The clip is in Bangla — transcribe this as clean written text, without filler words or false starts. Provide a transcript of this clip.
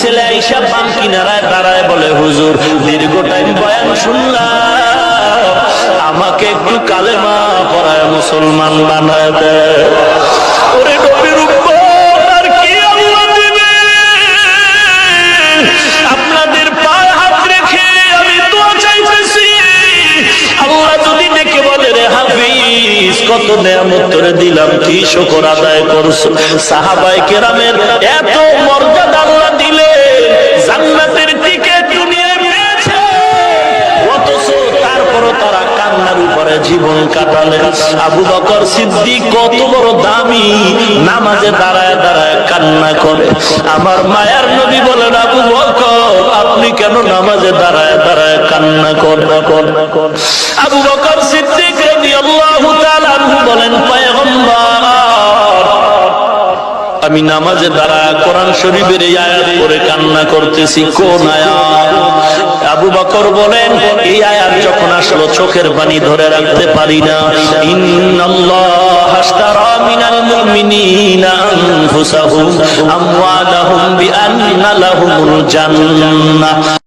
ছেলে আইসা পান কিনারায় দাঁড়ায় বলে, হুজুর দীর্ঘ টাইম বয়ান শুনলাম, আমাকে একটু কালেমা পড়ায় মুসলমান বানায় দেয়। ওরে নবীর উম্মত, আর কি আল্লাহ দিবে? আপনাদের পায়ে হাত রেখে আমি দোয়া চাইতেছি, আল্লাহ যদি ডেকে বলে, রে হাফিজ কত নেয়ামত তোরে দিলাম, কি শুকর আদায় করছো? সাহাবায়ে কেরামের এত মর্যাদা আল্লাহ দিলে, জান্নাতের টিকিট দুনিয়ায় পেয়েছে, অথচ তারপরও তারা কান্নার উপরে জীবন কাটালেন। আবু বকর সিদ্দিক কত বড় দামি, নামাজে দাঁড়ায় দাঁড়ায় কান্না করে। আমার মায়ার নবী বলেন, আবু বকর আপনি কেন নামাজে দাঁড়ায় দাঁড়ায় কান্না করেন? আবু বকর সিদ্দিক রাদিয়াল্লাহু তাআলা আনহু বলেন, পয়গম্বর আমি নামাজে দাঁড়ায় কোরআন শরীফের এই আয়াত পড়ে কান্না করতেছি। কোন আয়াত? আবু বকর বলেন, এই আয়াত যখন আসলো চোখের পানি ধরে রাখতে পারি না। ইন্নাল্লাহা আশতারা মিনাল মুমিনিনা আনফুসাহুম আমওয়ালাহুম বিআন্না লাহুমুল জান্নাহ।